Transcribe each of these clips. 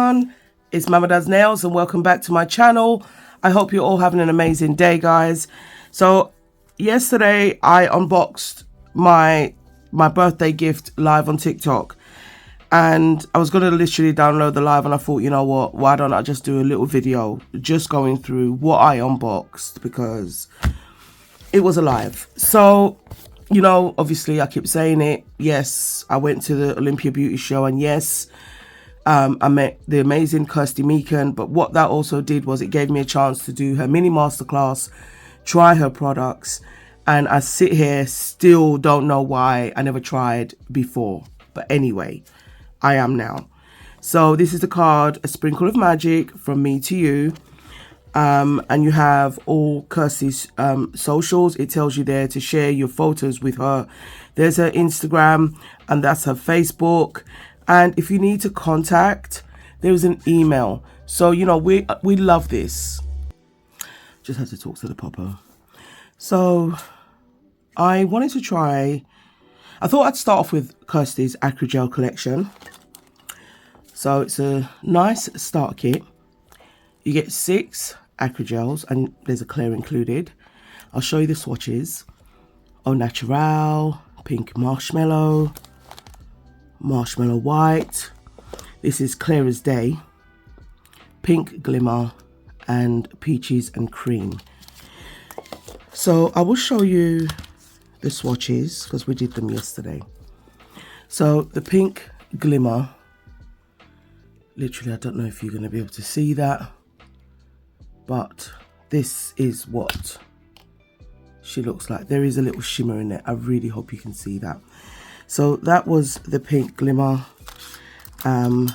everyone, it's Mama Does Nails and welcome back to my channel. I hope you're all having an amazing day, guys. So yesterday I unboxed my birthday gift live on TikTok, and I was going to literally download the live, and I thought, you know what, why don't I just do a little video just going through what I unboxed, because it was a live. So, you know, obviously I keep saying it, yes, I went to the Olympia Beauty Show, and yes, I met the amazing Kirsty Meakin, but what that also did was it gave me a chance to do her mini masterclass, try her products, and I sit here still don't know why I never tried before. But anyway, I am now. So this is the card, A Sprinkle of Magic from me to you. And you have all Kirsty's socials. It tells you there to share your photos with her. There's her Instagram, and that's her Facebook. And if you need to contact, there's an email. So, you know, we love this. Just had to talk to the popper. So I wanted to try, I thought I'd start off with Kirsty's Acrygel collection. So it's a nice start kit. You get 6 Acrygels, and there's a clear included. I'll show you the swatches. Au Natural, Pink Marshmallow, Marshmallow White. This is Clear as Day, Pink Glimmer, and Peaches and Cream. So I will show you the swatches because we did them yesterday. So the Pink Glimmer, literally I don't know if you're going to be able to see that, but this is what she looks like. There is a little shimmer in it. I really hope you can see that. So that was the Pink Glimmer. I'll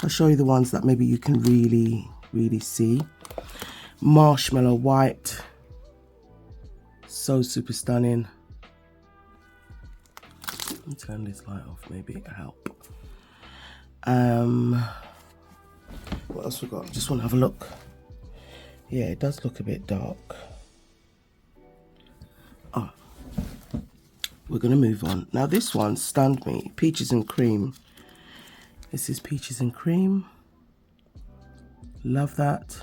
show you the ones that maybe you can really see. Marshmallow White, so super stunning. Let me turn this light off, maybe it'll help. What else we got? Just want to have a look. Yeah, it does look a bit dark. Oh, we're going to move on. Now this one stunned me. Peaches and Cream. This is Peaches and Cream. Love that.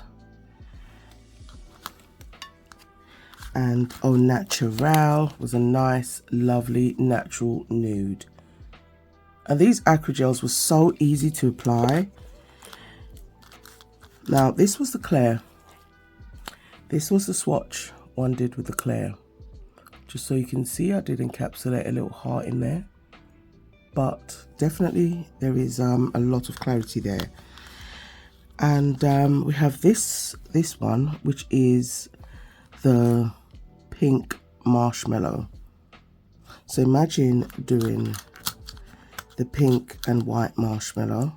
And Au Natural was a nice, lovely, natural nude. And these Acrygels were so easy to apply. Now this was the Claire. This was the swatch one did with the Claire. Just so you can see, I did encapsulate a little heart in there. But definitely there is a lot of clarity there. And we have this one, which is the Pink Marshmallow. So imagine doing the pink and white marshmallow.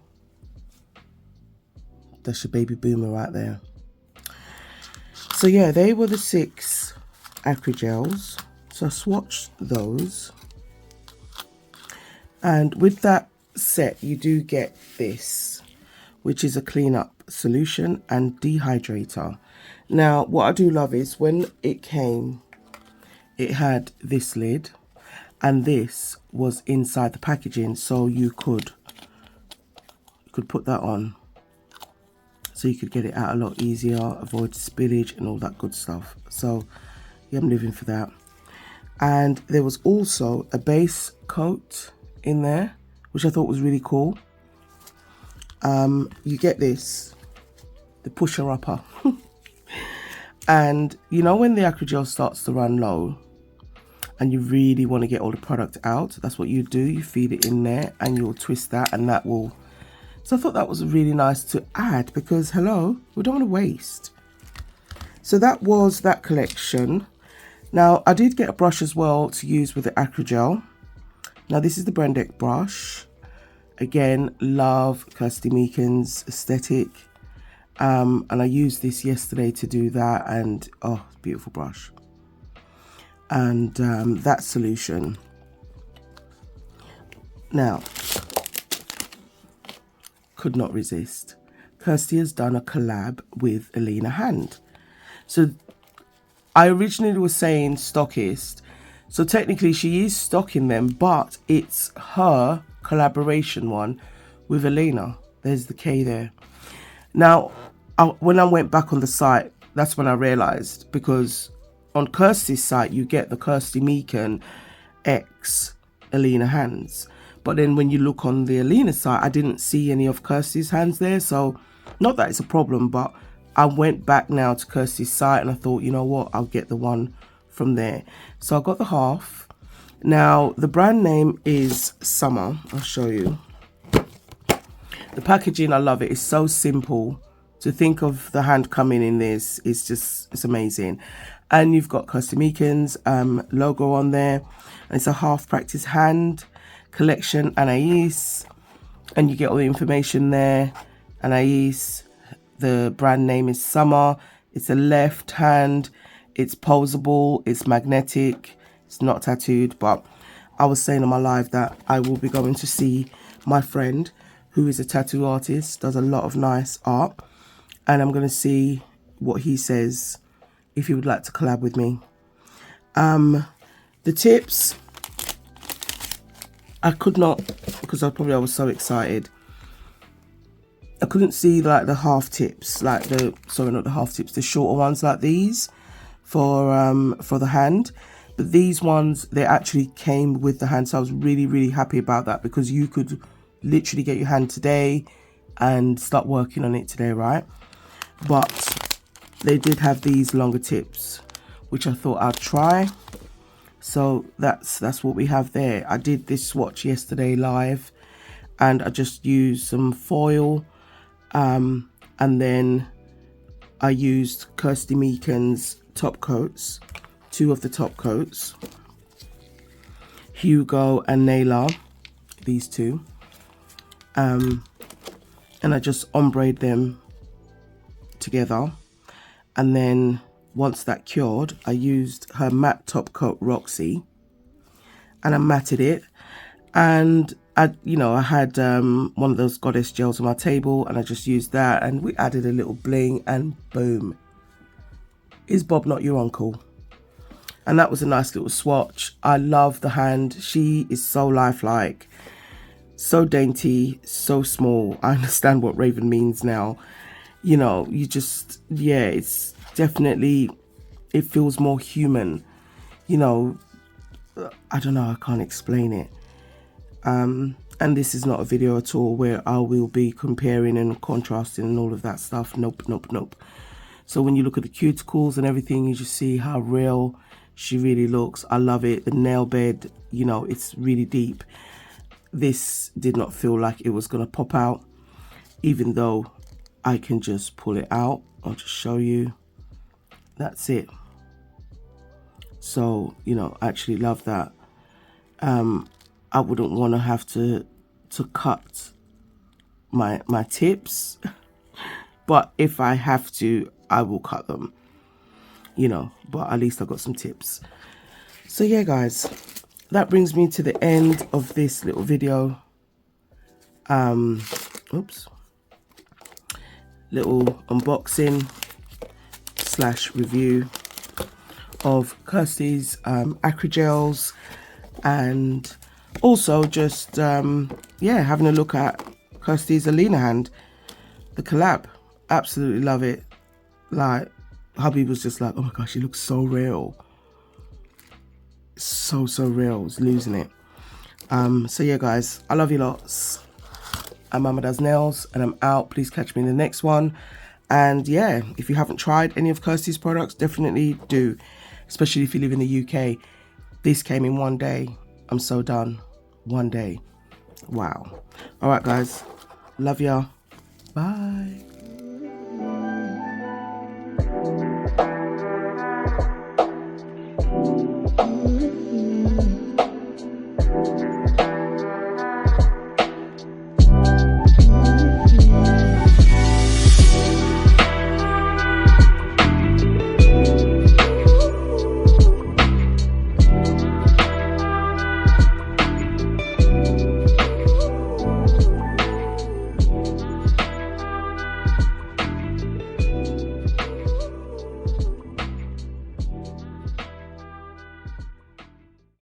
That's your baby boomer right there. So yeah, they were the 6 Acrygels. So I swatched those. And with that set, you do get this, which is a cleanup solution and dehydrator. Now, what I do love is when it came, it had this lid, and this was inside the packaging, so you could put that on. So you could get it out a lot easier, avoid spillage and all that good stuff. So yeah, I'm living for that. And there was also a base coat in there, which I thought was really cool. You get this, the pusher upper. And you know when the Acrygel starts to run low and you really want to get all the product out, that's what you do. You feed it in there and you'll twist that, and that will... So I thought that was really nice to add, because hello, we don't want to waste. So that was that collection. Now I did get a brush as well to use with the Acrygel. Now this is the Brendeck brush. Again, love Kirsty Meakin's aesthetic. And I used this yesterday to do that, and oh, beautiful brush. And that solution. Now, could not resist. Kirsty has done a collab with Alina Hand. So I originally was saying stockist. So technically she is stocking them, but it's her collaboration one with Alina. There's the K there. Now, when I went back on the site, that's when I realized, because on Kirsty's site you get the Kirsty Meakin X Alina hands, but then when you look on the Alina site, I didn't see any of Kirsty's hands there. So not that it's a problem, but I went back now to Kirsty's site and I thought, you know what, I'll get the one from there. So I got the half. Now the brand name is Summer. I'll show you the packaging. I love it. It's so simple. To think of the hand coming in this is just, it's amazing. And you've got Kirsty Meakin's logo on there, and it's a half practice hand collection, Anais, and you get all the information there. Anais, the brand name is Summer. It's a left hand, it's posable, it's magnetic, it's not tattooed. But I was saying on my live that I will be going to see my friend who is a tattoo artist, does a lot of nice art, and I'm going to see what he says if he would like to collab with me. The tips, I could not, because I was so excited. I couldn't see like the half tips, like the, sorry, not the half tips, the shorter ones like these for the hand. But these ones, they actually came with the hand, so I was really, really happy about that, because you could literally get your hand today and start working on it today, right? But they did have these longer tips, which I thought I'd try. So that's what we have there. I did this swatch yesterday live, and I just used some foil, and then I used Kirsty Meakin's top coats, 2 of the top coats, Hugo and Naylor, these 2, and I just ombre'd them together. And then once that cured, I used her matte top coat Roxy, and I matted it. And I had one of those goddess gels on my table, and I just used that, and we added a little bling, and boom, is Bob not your uncle? And that was a nice little swatch. I love the hand. She is so lifelike, so dainty, so small. I understand what Raven means now. You know, you just, yeah, it's definitely, it feels more human. You know, I don't know, I can't explain it. And this is not a video at all where I will be comparing and contrasting and all of that stuff. Nope, nope, nope. So when you look at the cuticles and everything, you just see how real she really looks. I love it. The nail bed, you know, it's really deep. This did not feel like it was going to pop out, even though I can just pull it out. I'll just show you. That's it. So, you know, I actually love that. I wouldn't want to have to cut my tips, but if I have to, I will cut them, you know, but at least I got some tips. So yeah, guys, that brings me to the end of this little video. Oops. Little unboxing / review of Kirsty's acrygels, and also just yeah, having a look at Kirsty's Alina hand, the collab. Absolutely love it. Like, hubby was just like, oh my gosh, she looks so real, so real. I was losing it. So yeah, guys, I love you lots. I'm Mama Does Nails, and I'm out. Please catch me in the next one. And yeah, if you haven't tried any of Kirsty's products, definitely do, especially if you live in the UK. This came in one day. I'm so done. One day. Wow. All right, guys. Love ya. Bye.